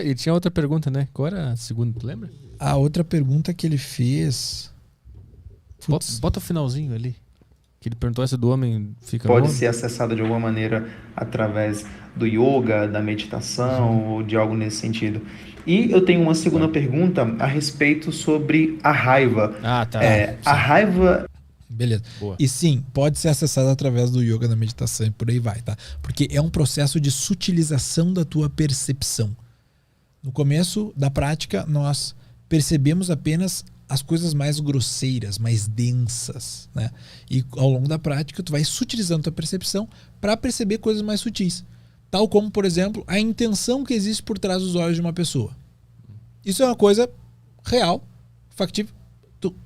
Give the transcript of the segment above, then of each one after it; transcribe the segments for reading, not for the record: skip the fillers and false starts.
E tinha outra pergunta, né? Qual era a segunda, tu lembra? A outra pergunta que ele fez... Bota o finalzinho ali. Que ele perguntou se do homem fica no Pode homem. ser acessada de alguma maneira através do yoga, da meditação ou de algo nesse sentido. E eu tenho uma segunda pergunta a respeito sobre a raiva. Ah, tá. A raiva... Beleza. Boa. E sim, pode ser acessado através do yoga, da meditação e por aí vai, tá? Porque é um processo de sutilização da tua percepção. No começo da prática, nós percebemos apenas as coisas mais grosseiras, mais densas, né? E ao longo da prática, tu vai sutilizando a tua percepção para perceber coisas mais sutis. Tal como, por exemplo, a intenção que existe por trás dos olhos de uma pessoa. Isso é uma coisa real, factível.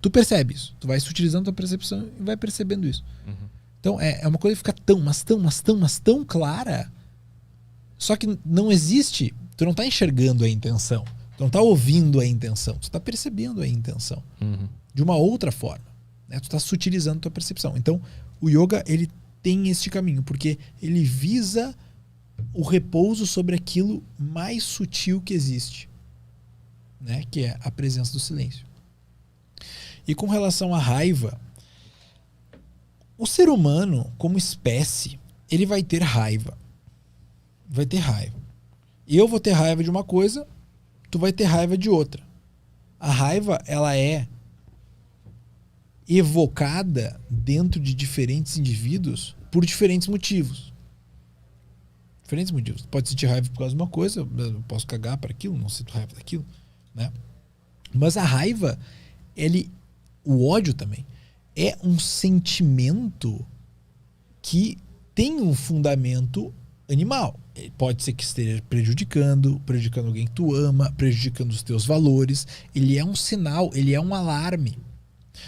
Tu percebe isso. Tu vai sutilizando a tua percepção e vai percebendo isso. Então é uma coisa que fica tão clara. Só que não existe. Tu não tá enxergando a intenção. Tu não tá ouvindo a intenção. Tu tá percebendo a intenção. De uma outra forma. Né? Tu tá sutilizando a tua percepção. Então o yoga, ele tem este caminho. Porque ele visa o repouso sobre aquilo mais sutil que existe. Né? Que é a presença do silêncio. E com relação à raiva, o ser humano, como espécie, ele vai ter raiva. Vai ter raiva. Eu vou ter raiva de uma coisa, tu vai ter raiva de outra. A raiva, ela é evocada dentro de diferentes indivíduos por diferentes motivos. Diferentes motivos. Tu pode sentir raiva por causa de uma coisa, eu posso cagar para aquilo, não sinto raiva daquilo, né? Mas a raiva, o ódio também é um sentimento que tem um fundamento animal. Pode ser que esteja prejudicando alguém que tu ama, prejudicando os teus valores. Ele é um sinal, ele é um alarme.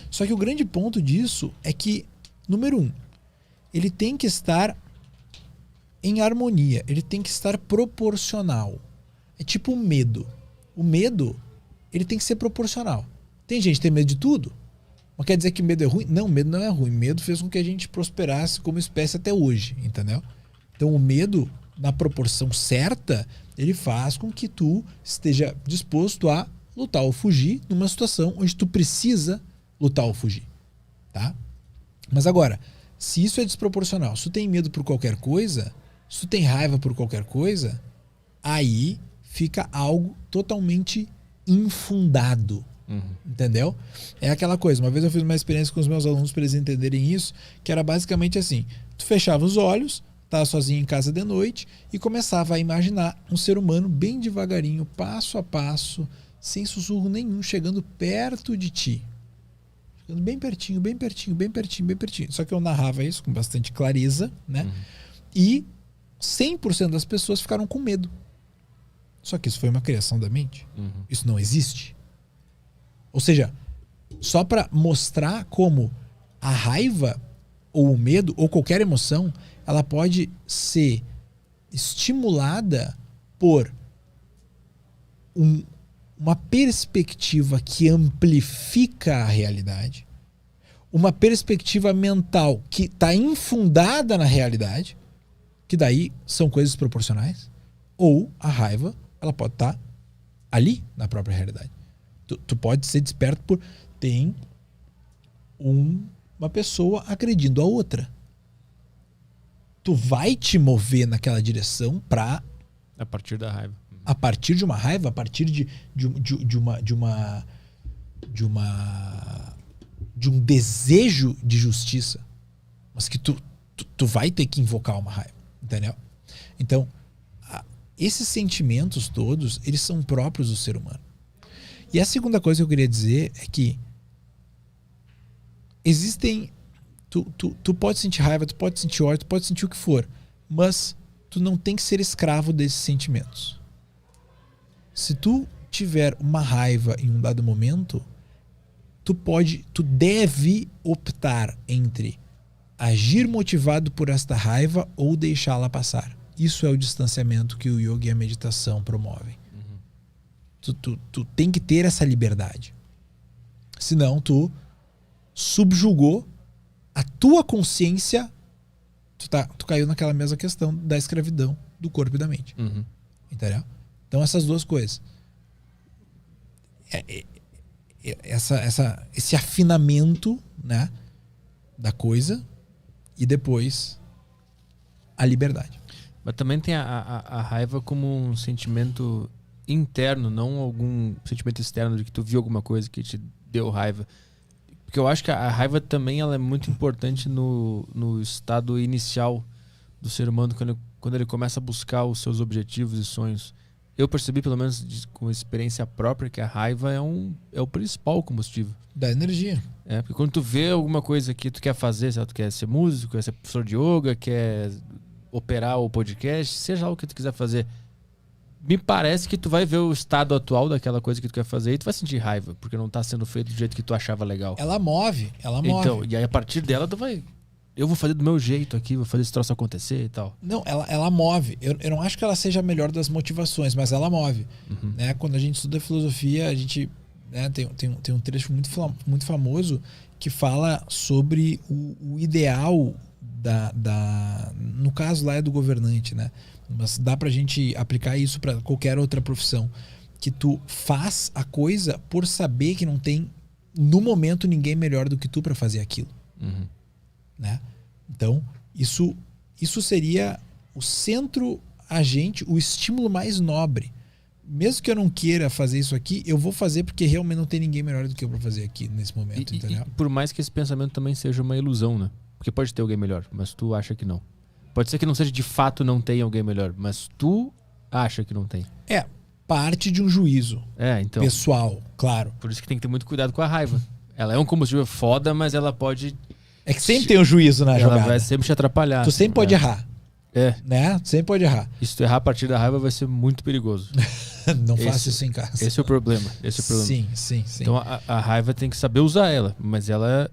Só que o grande ponto disso é que, número 1, ele tem que estar em harmonia, ele tem que estar proporcional. É tipo o medo. O medo, ele tem que ser proporcional. Tem gente que tem medo de tudo. Não quer dizer que medo é ruim? Não, medo não é ruim. Medo fez com que a gente prosperasse como espécie até hoje, entendeu? Então o medo, na proporção certa, ele faz com que tu esteja disposto a lutar ou fugir numa situação onde tu precisa lutar ou fugir, tá? Mas agora, se isso é desproporcional, se tu tem medo por qualquer coisa, se tu tem raiva por qualquer coisa, aí fica algo totalmente infundado. Entendeu? É aquela coisa. Uma vez eu fiz uma experiência com os meus alunos para eles entenderem isso, que era basicamente assim: tu fechava os olhos, estava sozinho em casa de noite e começava a imaginar um ser humano bem devagarinho, passo a passo, sem sussurro nenhum, chegando perto de ti. Chegando bem pertinho, bem pertinho, bem pertinho, bem pertinho. Só que eu narrava isso com bastante clareza, né? E 100% das pessoas ficaram com medo. Só que isso foi uma criação da mente. Isso não existe. Ou seja, só para mostrar como a raiva ou o medo ou qualquer emoção, ela pode ser estimulada por uma perspectiva que amplifica a realidade, uma perspectiva mental que está infundada na realidade, que daí são coisas proporcionais, ou a raiva, ela pode estar ali na própria realidade. Tu pode ser desperto por... Tem uma pessoa agredindo a outra. Tu vai te mover naquela direção pra... A partir da raiva. A partir de uma raiva, a partir de um desejo de justiça. Mas que tu vai ter que invocar uma raiva. Entendeu? Então, esses sentimentos todos, eles são próprios do ser humano. E a segunda coisa que eu queria dizer é que existem... Tu pode sentir raiva, tu pode sentir ódio, tu pode sentir o que for, mas tu não tem que ser escravo desses sentimentos. Se tu tiver uma raiva em um dado momento, tu deve optar entre agir motivado por esta raiva ou deixá-la passar. Isso é o distanciamento que o yoga e a meditação promovem. Tu tem que ter essa liberdade. Senão tu subjugou a tua consciência. Tu caiu naquela mesma questão da escravidão do corpo e da mente. Entendeu? Então essas duas coisas. Esse afinamento, né, da coisa e depois a liberdade. Mas também tem a raiva como um sentimento interno, não algum sentimento externo de que tu viu alguma coisa que te deu raiva. Porque eu acho que a raiva também ela é muito importante no estado inicial do ser humano, quando ele começa a buscar os seus objetivos e sonhos. Eu percebi, pelo menos com experiência própria, que a raiva é o principal combustível. Da energia. Porque quando tu vê alguma coisa que tu quer fazer, tu quer ser músico, quer ser professor de yoga, quer operar o podcast, seja lá o que tu quiser fazer, me parece que tu vai ver o estado atual daquela coisa que tu quer fazer e tu vai sentir raiva, porque não tá sendo feito do jeito que tu achava legal. Ela move. Então, e aí a partir dela tu vai... Eu vou fazer do meu jeito aqui, vou fazer esse troço acontecer e tal. Não, ela move. Eu não acho que ela seja a melhor das motivações, mas ela move. Uhum. Né? Quando a gente estuda filosofia, a gente, né, tem um trecho muito famoso que fala sobre o ideal no caso lá é do governante, né? Mas dá pra gente aplicar isso para qualquer outra profissão. Que tu faz a coisa por saber que não tem, no momento, ninguém melhor do que tu para fazer aquilo. Uhum. Né? Então, isso seria o centro agente, o estímulo mais nobre. Mesmo que eu não queira fazer isso aqui, eu vou fazer porque realmente não tem ninguém melhor do que eu para fazer aqui nesse momento, entendeu? E por mais que esse pensamento também seja uma ilusão, né? Porque pode ter alguém melhor, mas tu acha que não. Pode ser que não seja de fato não tem alguém melhor, mas tu acha que não tem. É parte de um juízo então, pessoal, claro. Por isso que tem que ter muito cuidado com a raiva. Ela é um combustível foda, mas ela pode... É que sempre tem um juízo na jogada. Ela vai sempre te atrapalhar. Tu sempre pode errar. Né? Tu sempre pode errar. E se tu errar a partir da raiva vai ser muito perigoso. Não faça isso em casa. Esse é o problema. Sim. Então a raiva tem que saber usar ela. Mas ela,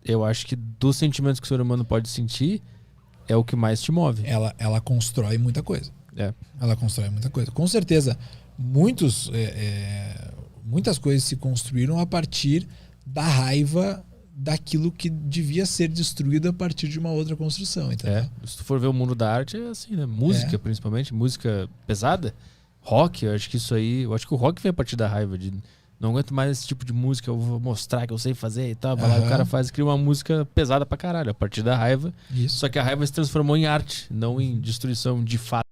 eu acho que dos sentimentos que o ser humano pode sentir, é o que mais te move. Ela constrói muita coisa. Ela constrói muita coisa. Com certeza, muitas coisas se construíram a partir da raiva daquilo que devia ser destruído a partir de uma outra construção, entendeu? Se tu for ver o mundo da arte, é assim, né? Música, principalmente, música pesada, rock, eu acho que isso aí... Eu acho que o rock vem a partir da raiva, de não aguento mais esse tipo de música, eu vou mostrar que eu sei fazer e tal. Lá o cara cria uma música pesada pra caralho, a partir da raiva. Isso. Só que a raiva se transformou em arte, não em destruição de fato.